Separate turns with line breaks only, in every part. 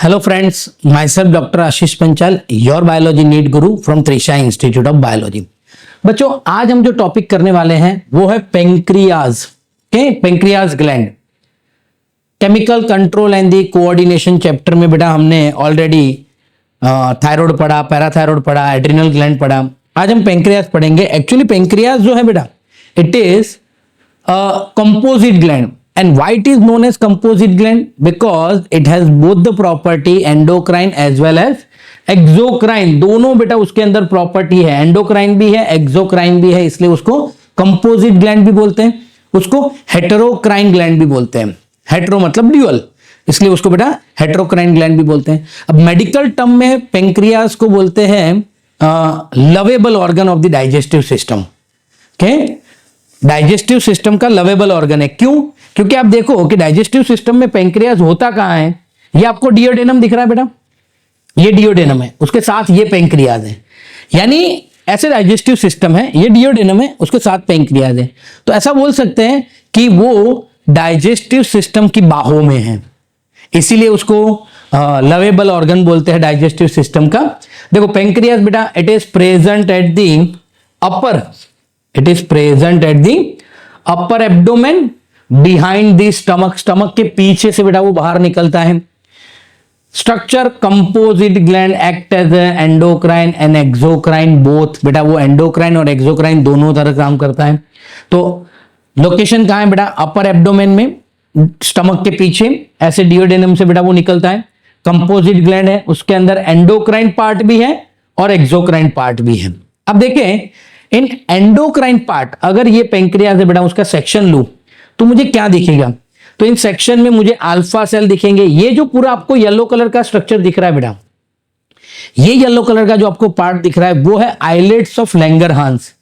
Hello friends, myself Dr. Ashish Panchal, your biology NEET guru from Trisha Institute of Biology। बच्चों आज हम जो topic करने वाले हैं वो है pancreas. Pancreas gland, chemical control and the coordination chapter में बेटा हमने ऑलरेडी थायराइड पढ़ा, पैराथायराइड पढ़ा, एड्रिनल ग्लैंड पढ़ा। आज हम पेंक्रियाज पढ़ेंगे। एक्चुअली पेंक्रियाज जो है बेटा it is composite gland. And why it is known as composite gland? Because it has both the property endocrine as well as exocrine। दोनों बेटा उसके अंदर प्रॉपर्टी है, एंडोक्राइन भी है, एक्सोक्राइन भी है, इसलिए उसको कंपोजिट ग्लैंड भी बोलते हैं। उसको हेटेरोक्राइन ग्लैंड भी बोलते हैं। हेटेरो मतलब ड्यूअल, इसलिए उसको बेटा हेटेरोक्राइन ग्लैंड भी बोलते हैं। अब मेडिकल टर्म में पेंक्रियाज को बोलते हैं lovable organ of the digestive system. Digestive system का लवेबल ऑर्गन है। क्यों? क्योंकि आप देखो कि डाइजेस्टिव सिस्टम में पेंक्रियाज होता कहां है। ये आपको डियोडेनम दिख रहा है बेटा, ये डियोडेनम है, उसके साथ ये पेंक्रियाज है। यानी ऐसे डाइजेस्टिव सिस्टम है, ये डियोडेनम है, उसके साथ पेंक्रियाज है। तो ऐसा बोल सकते हैं कि वो डाइजेस्टिव सिस्टम की बाहों में है, इसीलिए उसको लवेबल ऑर्गन बोलते हैं डाइजेस्टिव सिस्टम का। देखो पेंक्रियाज बेटा it is present at the upper, it is present at the upper abdomen behind the stomach. Stomach के पीछे से बेटा वो बाहर निकलता है। Structure composite gland act as endocrine and exocrine both. बेटा वो एंडोक्राइन और एक्सोक्राइन दोनों तरह काम करता है। तो लोकेशन कहां है बेटा? अपर एब्डोमेन में, स्टमक के पीछे, ऐसे डियोडेनम से बेटा वो निकलता है। कंपोजिट ग्लैंड है, उसके अंदर एंडोक्राइन पार्ट भी है और एक्सोक्राइन पार्ट भी है। अब देखें इन एंडोक्राइन पार्ट, अगर ये पेंक्रियाज है बेटा उसका सेक्शन लूं तो मुझे क्या दिखेगा? तो इन सेक्शन में मुझे अल्फा सेल दिखेंगे। ये जो पूरा आपको येलो कलर का स्ट्रक्चर दिख रहा है बेटा, ये येलो कलर का जो आपको पार्ट दिख रहा है वो है islets of Langerhans.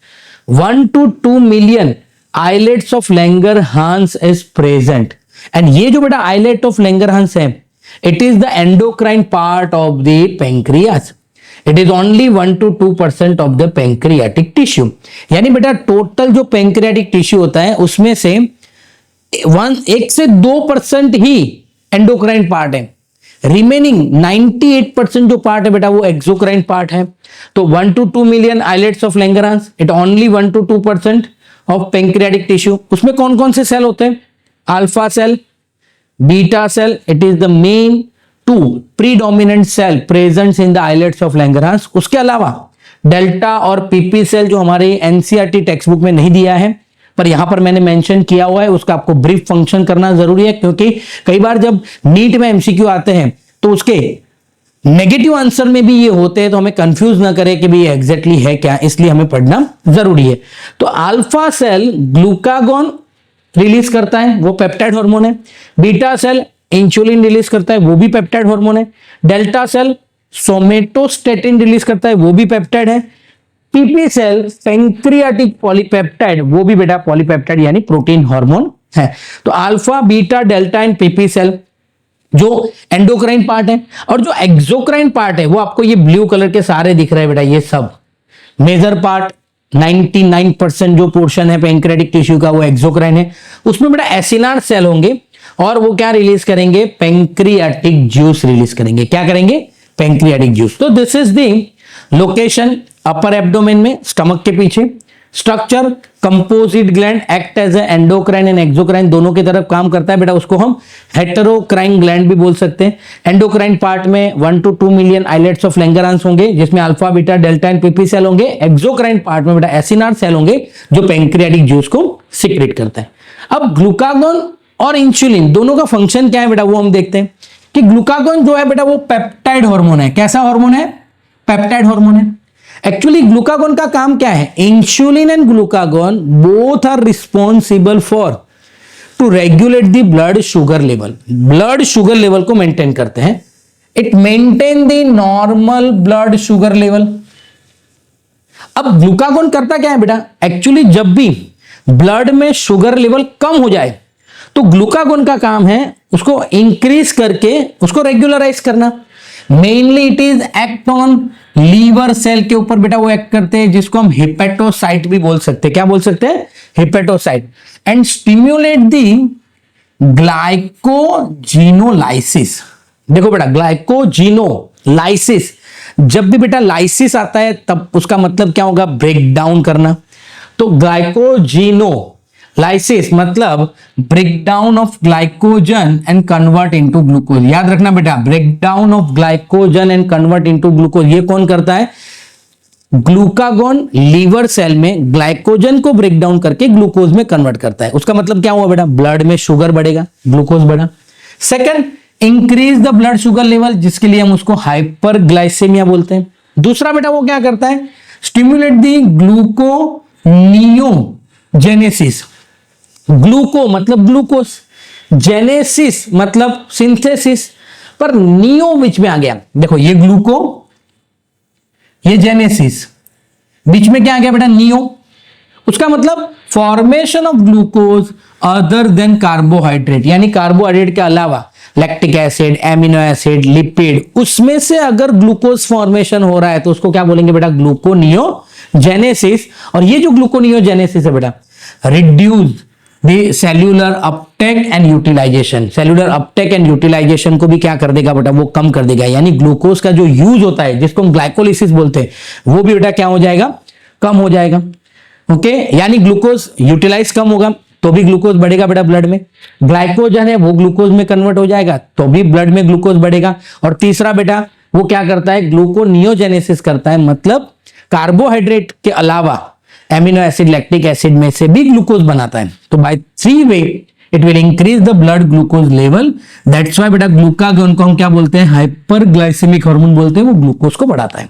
1 to 2 million islets of Langerhans is present. And ये जो बेटा आइलेट ऑफ लैंगरहांस है it is the endocrine part of the pancreas. It is only 1 to 2% of the pancreatic tissue. यानी बेटा टोटल जो pancreatic tissue होता है उसमें से 1 से 2% ही एंडोक्राइन पार्ट है। रिमेनिंग 98% जो पार्ट है बेटा वो एक्सोक्राइन पार्ट है। तो 1 to 2 million islets of Langerhans, it only 1 to 2% of pancreatic tissue. उसमें कौन कौन से सेल होते हैं? Alpha cell, beta cell, it is the main 2 predominant cell present in the islets of Langerhans. उसके अलावा डेल्टा और पीपी सेल जो हमारे एनसीईआरटी टेक्स्ट बुक में नहीं दिया है पर यहां पर मैंने मेंशन किया हुआ है, उसका आपको ब्रीफ फंक्शन करना जरूरी है। क्योंकि कई बार जब नीट में एमसीक्यू आते हैं तो उसके नेगेटिव आंसर में भी ये होते हैं, तो हमें कंफ्यूज ना करें कि भाई ये एग्जैक्टली है क्या, इसलिए हमें पढ़ना जरूरी है। तो अल्फा सेल ग्लूकागॉन रिलीज करता है, वो पेप्टाइड हार्मोन है। बीटा सेल इंसुलिन रिलीज करता है, वो भी पेप्टाइड हार्मोन है। डेल्टा सेल सोमेटोस्टेटिन रिलीज करता है, वो भी पेप्टाइड है। पीपी सेल पेंक्रियाटिक पॉलीपेप्टाइड, वो भी बेटा पॉलीपेप्टाइड यानी प्रोटीन हार्मोन है। तो alpha, beta, delta and PP cell जो एंडोक्राइन पार्ट है, और जो एक्सोक्राइन पार्ट है वो आपको ये ब्लू कलर के सारे दिख रहे हैं बेटा। ये सब मेजर पार्ट 99% जो पोर्शन है पेंक्रियाटिक टिश्यू का वो एक्सोक्राइन है। उसमें बेटा एसिनार सेल होंगे और वो क्या रिलीज करेंगे? पेंक्रियाटिक जूस रिलीज करेंगे। क्या करेंगे? Pancreatic juice. तो this is the location upper abdomen में, स्टमक के पीछे। Structure composite gland act as endocrine and exocrine दोनों की तरफ काम करता है बेटा, उसको हम हेटेरोक्राइन ग्लैंड भी बोल सकते हैं। एंडोक्राइन पार्ट में 1 to 2 million islets of Langerhans होंगे जिसमें alpha, beta, delta and PP cell होंगे। एक्सोक्राइन पार्ट में बेटा एसिनार सेल होंगे जो पेंक्रियाटिक जूस को सीक्रेट करता है। अब ग्लूकागॉन और इंसुलिन दोनों का फंक्शन क्या है बेटा वो हम देखते हैं कि ग्लूकागॉन जो है बेटा वो पेप्टाइड हार्मोन है। कैसा हार्मोन है? पेप्टाइड हार्मोन है। एक्चुअली ग्लूकागॉन का काम क्या है? Insulin and glucagon both are responsible for to regulate the blood sugar level. Blood sugar level को मेंटेन करते हैं। It maintain the normal blood sugar level. अब ग्लूकागॉन करता क्या है बेटा? एक्चुअली जब भी ब्लड में शुगर लेवल कम हो जाए तो ग्लूकागॉन का काम है उसको इंक्रीज करके उसको रेगुलराइज करना। Mainly it is act on liver cell के ऊपर बेटा वो एक्ट करते हैं, जिसको हम हिपेटोसाइट भी बोल सकते हैं। क्या बोल सकते हैं? Hepatocyte. And stimulate the glycogenolysis. देखो बेटा, ग्लाइकोजिनोलाइसिस, जब भी बेटा लाइसिस आता है तब उसका मतलब क्या होगा? ब्रेक डाउन करना। तो ग्लाइकोजिनोलाइसिस मतलब break down of glycogen and convert into glucose. याद रखना बेटा, break down of glycogen and convert into glucose, ये कौन करता है? ग्लूकागॉन लीवर सेल में ग्लाइकोजन को ब्रेक डाउन करके ग्लूकोज में कन्वर्ट करता है। उसका मतलब क्या हुआ बेटा? ब्लड में शुगर बढ़ेगा, ग्लूकोज बढ़ा। Second, increase the blood sugar level, जिसके लिए हम उसको हाइपरग्लाइसेमिया बोलते हैं। दूसरा बेटा वो क्या करता है? Stimulate the gluconeogenesis. ग्लूको मतलब ग्लूकोज, जेनेसिस मतलब सिंथेसिस, पर नियो बीच में आ गया। देखो ये ग्लूको, ये जेनेसिस, बीच में क्या आ गया बेटा? नियो। उसका मतलब formation of glucose other than carbohydrate, यानी कार्बोहाइड्रेट के अलावा lactic acid, amino acid, lipid, उसमें से अगर ग्लूकोज फॉर्मेशन हो रहा है तो उसको क्या बोलेंगे बेटा? ग्लूकोनियोजेनेसिस। और ये जो ग्लूकोनियोजेनेसिस है बेटा, reduce the cellular uptake and utilization. Cellular uptake and utilization को भी क्या कर देगा बेटा? वो कम कर देगा। यानी ग्लूकोज का जो यूज होता है, जिसको हम ग्लाइकोलिसिस बोलते हैं, वो भी बेटा क्या हो जाएगा? कम हो जाएगा। ओके, यानी ग्लूकोज यूटिलाइज कम होगा तो भी ग्लूकोज बढ़ेगा बेटा ब्लड में। ग्लाइकोजन है वो ग्लूकोज में कन्वर्ट हो जाएगा तो भी ब्लड में ग्लूकोज बढ़ेगा। और तीसरा बेटा वो क्या करता है? ग्लूकोनियोजेनेसिस करता है, मतलब कार्बोहाइड्रेट के अलावा एमिनो एसिड, लैक्टिक एसिड में से भी ग्लूकोज बनाता है। तो by three way it will increase the blood glucose level. That's why बेटा ग्लूकागॉन को हम क्या बोलते हैं? हाइपरग्लाइसेमिक हार्मोन बोलते हैं, वो ग्लूकोज को बढ़ाता है।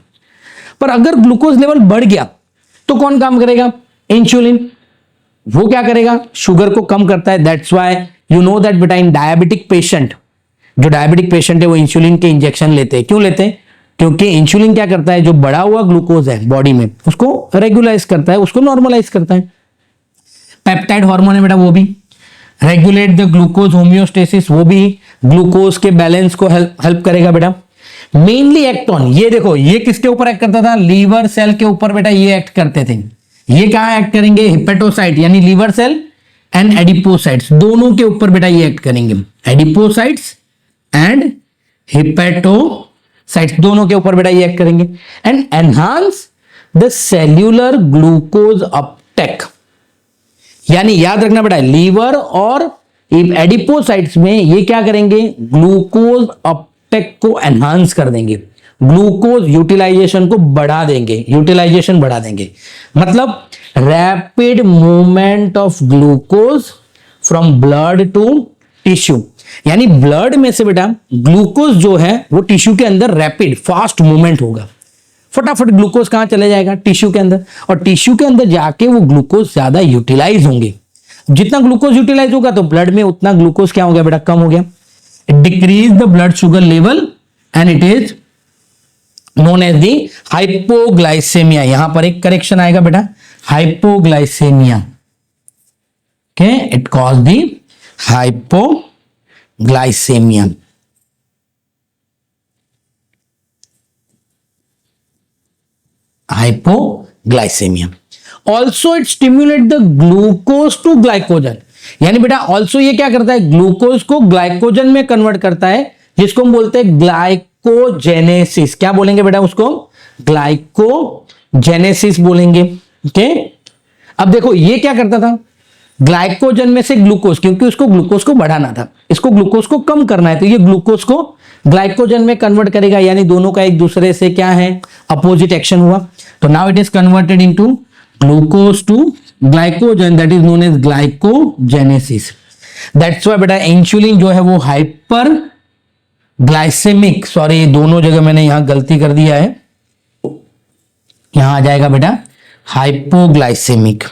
पर अगर ग्लूकोज लेवल बढ़ गया तो कौन काम करेगा? इंसुलिन। वो क्या करेगा? शुगर को कम करता है। That's why you know that बेटा इन डायबिटिक पेशेंट, जो डायबिटिक पेशेंट है वो इंसुलिन के इंजेक्शन लेते हैं। क्यों लेते हैं? क्योंकि इंसुलिन क्या करता है? जो बढ़ा हुआ ग्लूकोज है बॉडी में उसको रेगुलाइज करता है, उसको नॉर्मलाइज करता है। पेप्टाइड हार्मोन है बेटा, वो भी रेगुलेट द ग्लूकोज होम्योस्टेसिस, वो भी ग्लूकोज के बैलेंस को हेल्प करेगा बेटा। मेनली एक्ट ऑन, ये देखो ये किसके ऊपर एक्ट करता था? लीवर सेल के ऊपर बेटा ये एक्ट करते थे। ये कहां एक्ट करेंगे? हिपेटोसाइट, यानी लीवर सेल एंड एडिपोसाइट्स दोनों के ऊपर बेटा ये एक्ट करेंगे। एडिपोसाइट्स एंड हिपेटोसाइट्स दोनों के ऊपर बेटा ये एक्ट करेंगे। And enhance the cellular glucose Uptake, यानी याद रखना बेटा लीवर और एडिपोसाइट्स में ये क्या करेंगे? ग्लूकोज अपटेक को एनहांस कर देंगे, ग्लूकोज यूटिलाइजेशन को बढ़ा देंगे, यूटिलाइजेशन बढ़ा देंगे। मतलब rapid movement of glucose from blood to tissue, यानी ब्लड में से बेटा ग्लूकोज जो है वो टिश्यू के अंदर रैपिड फास्ट मूवमेंट होगा। फटाफट ग्लूकोज कहां चले जाएगा? टिश्यू के अंदर। और टिश्यू के अंदर जाके वो ग्लूकोज ज्यादा यूटिलाइज होंगे। जितना ग्लूकोज यूटिलाइज होगा तो ब्लड में उतना ग्लूकोज क्या हो गया बेटा? कम हो गया। Decrease the blood sugar level and it is known as the hypoglycaemia. यहां पर एक करेक्शन आएगा बेटा, hypoglycaemia. Okay, it cause the hypoglycaemia. Hypoglycaemia. Also it stimulate the glucose to glycogen, यानी बेटा ऑल्सो ये क्या करता है? ग्लूकोज को ग्लाइकोजन में कन्वर्ट करता है, जिसको हम बोलते हैं ग्लाइकोजेनेसिस। क्या बोलेंगे बेटा उसको? ग्लाइकोजेनेसिस बोलेंगे। ओके, अब देखो ये क्या करता था? ग्लाइकोजन में से ग्लूकोज, क्योंकि उसको ग्लूकोज को बढ़ाना था, इसको ग्लूकोज को कम करना है, तो ये ग्लूकोज को ग्लाइकोजन में कन्वर्ट करेगा। यानी दोनों का एक दूसरे से क्या है? अपोजिट एक्शन हुआ। तो now it is converted into glucose to glycogen, that is known as glycogenesis. That's why बेटा इंसुलिन जो है वो हाइपर ग्लाइसेमिक, सॉरी दोनों जगह मैंने यहां गलती कर दिया है, यहां आ जाएगा बेटा हाइपोग्लाइसेमिक।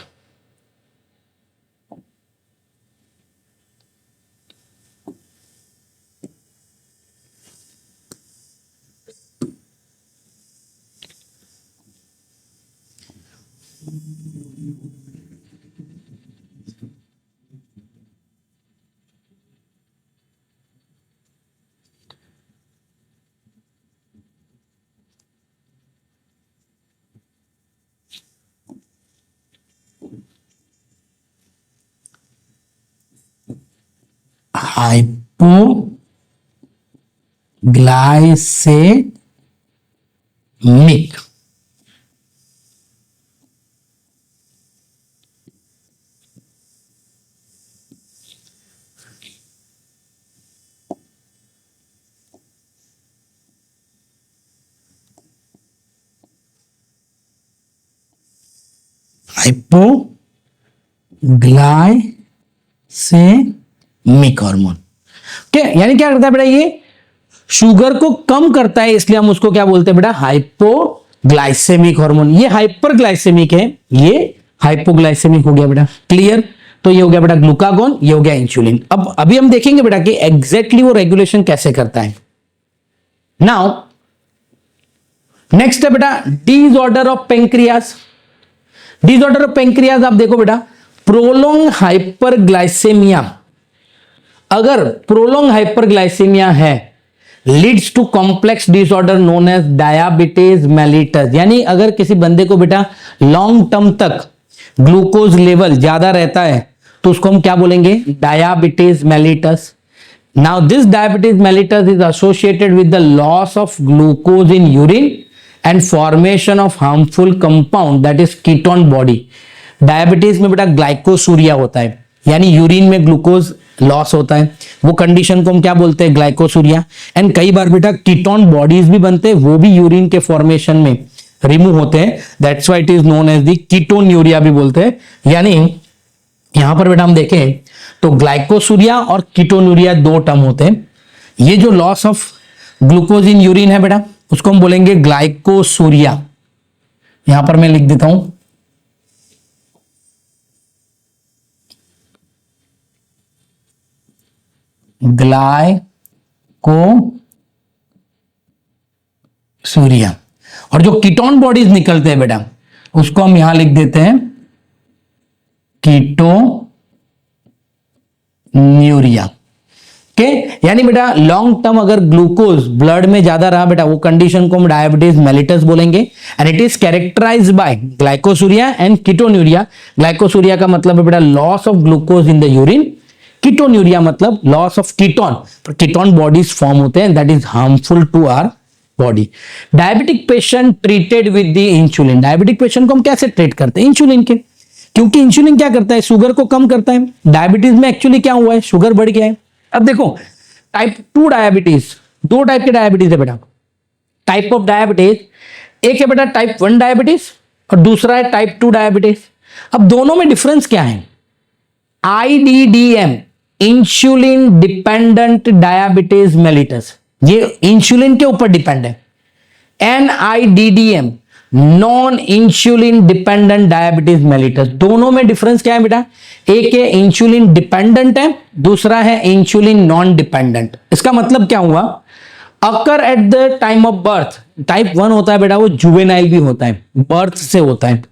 ग्लाइसेमिक। Hypoglycaemic hormone. ठीक, यानी क्या करता है बेटा, ये शुगर को कम करता है, इसलिए हम उसको क्या बोलते हैं बेटा, हाइपोग्लाइसेमिक हार्मोन। ये हाइपरग्लाइसेमिक है, ये हाइपोग्लाइसेमिक हो गया बेटा। क्लियर? तो ये हो गया बेटा ग्लूकागॉन, ये हो गया इंसुलिन। अब अभी हम देखेंगे बेटा कि एग्जैक्टली वो रेगुलेशन कैसे करता है। नाउ नेक्स्ट है बेटा disorder of pancreas. Disorder of pancreas आप देखो बेटा, प्रोलोंग हाइपरग्लाइसेमिया, अगर प्रोलोंग हाइपरग्लाइसेमिया है leads to complex disorder known as diabetes mellitus. यानी अगर किसी बंदे को बेटा लॉन्ग टर्म तक ग्लूकोज लेवल ज्यादा रहता है तो उसको हम क्या बोलेंगे, diabetes mellitus. Now this diabetes mellitus is associated with the loss of glucose in urine and formation of harmful compound that is ketone body. Diabetes में बेटा ग्लाइकोसूरिया होता है, यानी यूरिन में ग्लूकोज लॉस होता है, वो कंडीशन को हम क्या बोलते हैं, ग्लाइकोसूरिया। एंड कई बार बेटा कीटोन बॉडीज भी बनते हैं, वो भी यूरिन के फॉर्मेशन में रिमूव होते हैं, that's why it is known as the ketonuria भी बोलते हैं। यानी यहां पर बेटा हम देखें तो ग्लाइकोसूरिया और कीटोन्यूरिया दो टर्म होते हैं। ये जो loss of glucose in urine है बेटा, उसको हम बोलेंगे ग्लाइकोसूरिया। यहां पर मैं लिख देता हूं ग्लाइकोसूरिया। और जो कीटोन बॉडीज निकलते हैं बेटा, उसको हम यहां लिख देते हैं कीटोन्यूरिया। के यानी बेटा लॉन्ग टर्म अगर ग्लूकोज ब्लड में ज्यादा रहा बेटा, वो कंडीशन को हम डायबिटीज मेलिटस बोलेंगे। And it is characterized by glycosuria and ketonuria. Glycosuria का मतलब है बेटा loss of glucose in the urine, ketonuria मतलब loss of ketone, ketone bodies form होते हैं, that is harmful to our body. Diabetic patient treated with the insulin. Diabetic patient को हम कैसे ट्रीट करते हैं, इंसुलिन के, क्योंकि इंसुलिन क्या करता है, शुगर को कम करता है। डायबिटीज में एक्चुअली क्या हुआ है, शुगर बढ़ गया है। अब देखो टाइप 2 डायबिटीज, दो टाइप के डायबिटीज है बेटा, टाइप ऑफ डायबिटीज, एक है बेटा टाइप 1 डायबिटीज और दूसरा है टाइप 2 डायबिटीज। अब दोनों में डिफरेंस क्या है, IDDM insulin dependent diabetes mellitus, ये इंसुलिन के ऊपर डिपेंड है। NIDDM non insulin dependent diabetes mellitus, दोनों में डिफरेंस क्या है बेटा, एक है इंसुलिन डिपेंडेंट है, दूसरा है इंसुलिन नॉन डिपेंडेंट। इसका मतलब क्या हुआ, occur at the time of birth, type 1 होता है बेटा वो जुवेनाइल भी होता है, बर्थ से होता है।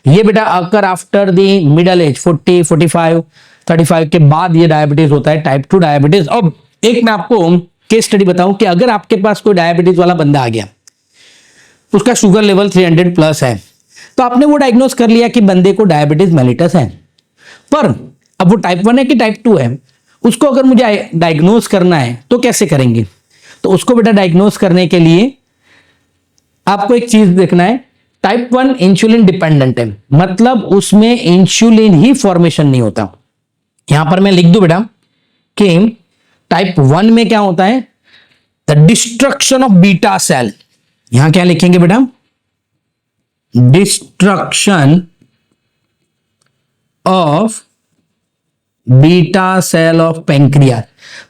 ये बेटा occur after the middle age 40, 45, 35 के बाद ये डायबिटीज होता है, टाइप 2 डायबिटीज। अब एक मैं आपको केस स्टडी बताऊं कि अगर आपके पास कोई डायबिटीज वाला बंदा आ गया, उसका शुगर लेवल 300 प्लस है, तो आपने वो डायग्नोस कर लिया कि बंदे को डायबिटीज मेलिटस है, पर अब वो टाइप 1 है कि टाइप 2 है, उसको अगर मुझे डायग्नोस करना है तो कैसे करेंगे। तो उसको बेटा डायग्नोस करने के लिए आपको एक चीज देखना है, टाइप 1 इंसुलिन डिपेंडेंट है, मतलब उसमें इंसुलिन ही फॉर्मेशन नहीं होता। यहां पर मैं लिख दूं बेटा कि टाइप 1 में क्या होता है, the destruction of beta cell. यहां क्या लिखेंगे बेटा, destruction of beta cell of pancreas.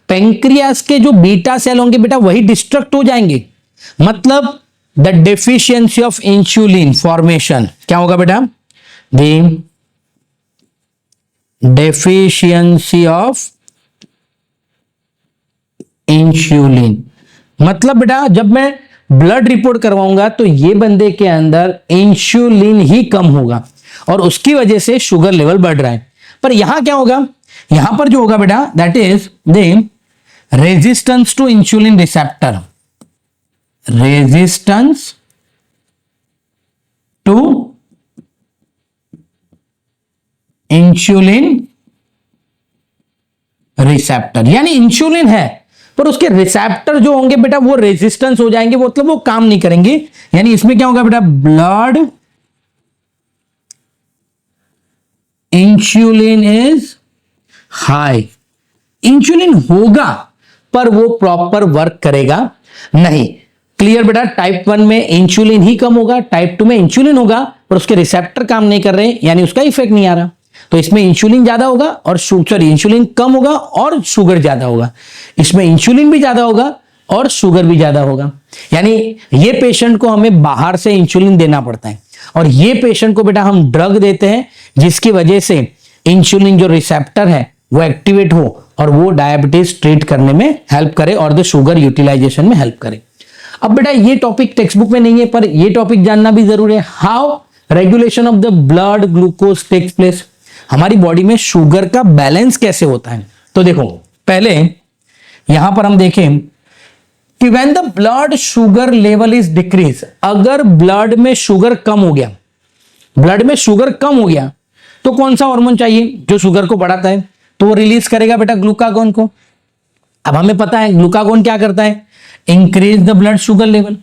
Pancreas के जो बीटा सेल होंगे बेटा वही डिस्ट्रक्ट हो जाएंगे, मतलब the deficiency of insulin formation क्या होगा बेटा, द डेफिशिएंसी ऑफ इंसुलिन। मतलब बेटा जब मैं ब्लड रिपोर्ट करवाऊंगा तो ये बंदे के अंदर इंसुलिन ही कम होगा और उसकी वजह से शुगर लेवल बढ़ रहा है। पर यहां क्या होगा, यहां पर जो होगा बेटा that is the resistance to insulin receptor, resistance to insulin receptor, यानी इंसुलिन है पर उसके रिसेप्टर जो होंगे बेटा वो रेजिस्टेंस हो जाएंगे, मतलब वो काम नहीं करेंगे। यानी इसमें क्या होगा बेटा, blood insulin is high, insulin होगा पर वो प्रॉपर वर्क करेगा नहीं। क्लियर बेटा, टाइप 1 में इंसुलिन ही कम होगा, टाइप 2 में इंसुलिन होगा पर उसके रिसेप्टर काम नहीं कर रहे, यानी उसका इफेक्ट नहीं आ रहा। तो इसमें इंसुलिन ज्यादा होगा और इंसुलिन कम होगा और शुगर ज्यादा होगा। इसमें इंसुलिन भी ज्यादा होगा और शुगर भी ज्यादा होगा। यानी ये पेशेंट को हमें बाहर से इंसुलिन देना पड़ता है और ये पेशेंट को बेटा हम ड्रग देते हैं जिसकी वजह से इंसुलिन जो रिसेप्टर है वो एक्टिवेट हो और वो डायबिटीज ट्रीट करने में हेल्प करे और द शुगर यूटिलाइजेशन में हेल्प करे। अब बेटा ये टॉपिक टेक्स्ट बुक में नहीं है पर ये टॉपिक जानना भी जरूरी है। How regulation of the blood glucose takes place, हमारी बॉडी में शुगर का बैलेंस कैसे होता है। तो देखो पहले यहां पर हम देखें कि when the blood sugar level is decrease, अगर ब्लड में शुगर कम हो गया, ब्लड में शुगर कम हो गया तो कौन सा हार्मोन चाहिए जो शुगर को बढ़ाता है, तो वो रिलीज करेगा बेटा ग्लूकागोन को। अब हमें पता है ग्लूकागोन क्या करता है, increase the blood sugar level.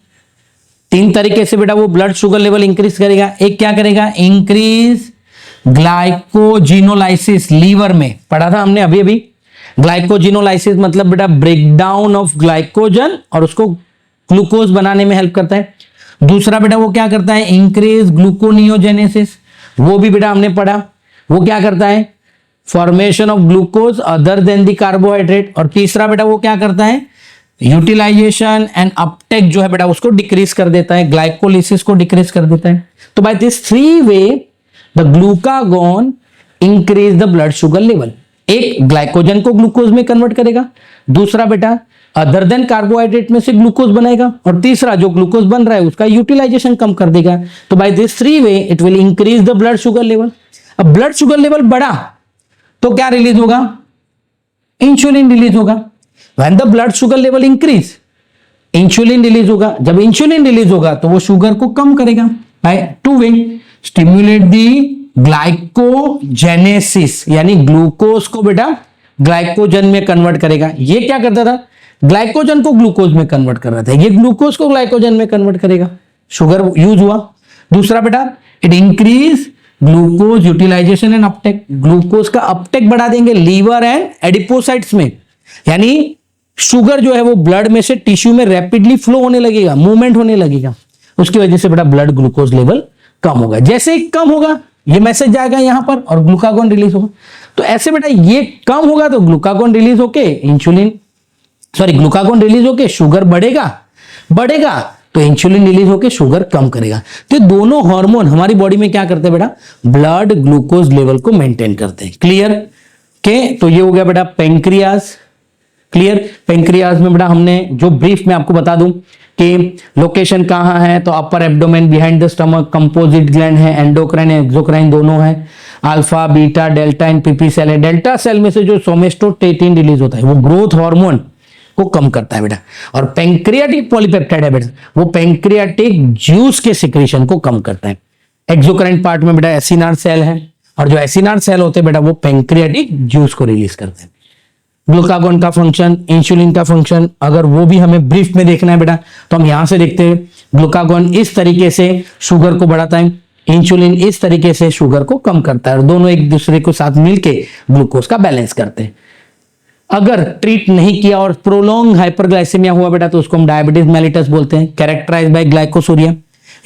3 तरीके से बेटा वो ब्लड शुगर लेवल इंक्रीज करेगा। एक क्या करेगा, इंक्रीज ग्लाइकोजिनोलाइसिस, लीवर में पढ़ा था हमने अभी अभी। ग्लाइकोजिनोलाइसिस मतलब बेटा ब्रेकडाउन ऑफ ग्लाइकोजन और उसको ग्लूकोज बनाने में हेल्प करता है। दूसरा बेटा वो क्या करता है, इंक्रीज ग्लूकोनियोजेनेसिस, वो भी बेटा हमने पढ़ा। वो क्या करता है, formation of glucose other than the carbohydrate. और तीसरा बेटा वो क्या करता है, यूटिलाइजेशन एंड अपटेक जो है बेटा उसको डिक्रीज कर देता है, ग्लाइकोलिसिस को डिक्रीज कर देता है। तो by this 3 way the glucagon increase the blood sugar level. एक ग्लाइकोजन को ग्लूकोज में कन्वर्ट करेगा, दूसरा बेटा अदर देन कार्बोहाइड्रेट में से ग्लूकोज बनाएगा और तीसरा जो ग्लूकोज बन रहा है उसका यूटिलाइजेशन कम कर देगा। तो by this 3 way it will increase the blood sugar level. अब ब्लड शुगर लेवल बढ़ा तो क्या रिलीज होगा, इंसुलिन रिलीज होगा। When the blood sugar level increase, insulin release होगा। जब इंसुलिन रिलीज होगा तो वो शुगर को कम करेगा बाय 2 वे, स्टिम्युलेट दी ग्लाइकोजेनेसिस, यानी ग्लूकोज को बेटा ग्लाइकोजन में कन्वर्ट करेगा। ये क्या करता था, ग्लाइकोजन को ग्लूकोज में कन्वर्ट कर रहा था, ये ग्लूकोज को ग्लाइकोजन में कन्वर्ट करेगा, शुगर यूज हुआ। दूसरा बेटा it increase glucose utilization and uptake, glucose का अपटेक बढ़ा देंगे लीवर एंड एडिपोसाइट्स में, यानी शुगर जो है वो ब्लड में से टिश्यू में रैपिडली फ्लो होने लगेगा, मूवमेंट होने लगेगा, उसकी वजह से बेटा ब्लड ग्लूकोज लेवल कम होगा। जैसे ही कम होगा ये मैसेज जाएगा यहां पर और ग्लूकागोन रिलीज होगा। तो ऐसे बेटा ये कम होगा तो ग्लूकागोन रिलीज होके ग्लूकागोन रिलीज होके शुगर बढ़ेगा तो इंसुलिन रिलीज होके शुगर कम करेगा। तो दोनों हार्मोन हमारी बॉडी में क्या करते हैं बेटा, ब्लड ग्लूकोज लेवल को मेंटेन करते हैं। क्लियर के, तो ये हो गया बेटा पेंक्रियाज। क्लियर, पेंक्रियाज में बेटा हमने जो ब्रीफ में आपको बता दूं कि लोकेशन कहां है, तो upper abdomen behind the stomach, composite gland है, एंडोक्राइन एक्सोक्राइन दोनों है, alpha beta delta and PP cell है। डेल्टा सेल में से जो सोमेस्टोटेटिन रिलीज होता है वो ग्रोथ हार्मोन को कम करता है बेटा। और पेंक्रियाटिक पॉलीपेप्टाइड है बेटा, वो पेंक्रियाटिक जूस के सिक्रीशन को कम करता है। एक्सोक्राइन पार्ट में बेटा एसिनार सेल है और जो एसिनार सेल होते हैं बेटा वो पेंक्रियाटिक जूस को रिलीज करते हैं। ग्लूकागोन का फंक्शन, इंसुलिन का फंक्शन, अगर वो भी हमें ब्रीफ में देखना है बेटा तो हम यहां से देखते हैं। ग्लूकागोन इस तरीके से शुगर को बढ़ाता है, इंसुलिन इस तरीके से शुगर को कम करता है और दोनों एक दूसरे के साथ मिलके ग्लूकोज का बैलेंस करते हैं। अगर ट्रीट नहीं किया और प्रोलॉन्ग हाइपरग्लाइसेमिया हुआ बेटा तो उसको हम डायबिटीज मेलिटस बोलते हैं, कैरेक्टराइज बाय ग्लाइकोसूरिया।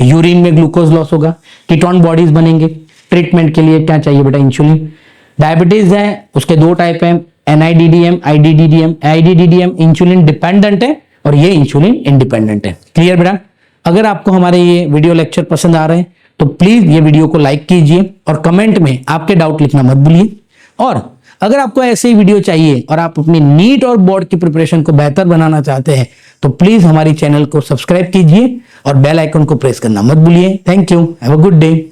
यूरिन में ग्लूकोज लॉस होगा, कीटोन बॉडीज बनेंगे। ट्रीटमेंट के लिए क्या चाहिए बेटा, इंसुलिन। डायबिटीज है उसके 2 टाइप है, NIDDM, IDDDM। IDDDM insulin dependent है और ये इंसुलिन इंडिपेंडेंट है। क्लियर बेटा, अगर आपको हमारे ये वीडियो लेक्चर पसंद आ रहे हैं तो प्लीज ये वीडियो को लाइक कीजिए और कमेंट में आपके डाउट लिखना मत भूलिए। और अगर आपको ऐसे ही वीडियो चाहिए और आप अपनी नीट और बोर्ड की प्रिपरेशन को बेहतर बनाना चाहते हैं तो प्लीज हमारी चैनल को सब्सक्राइब कीजिए और बेल आइकन को प्रेस करना मत भूलिए। Thank you, have a good day.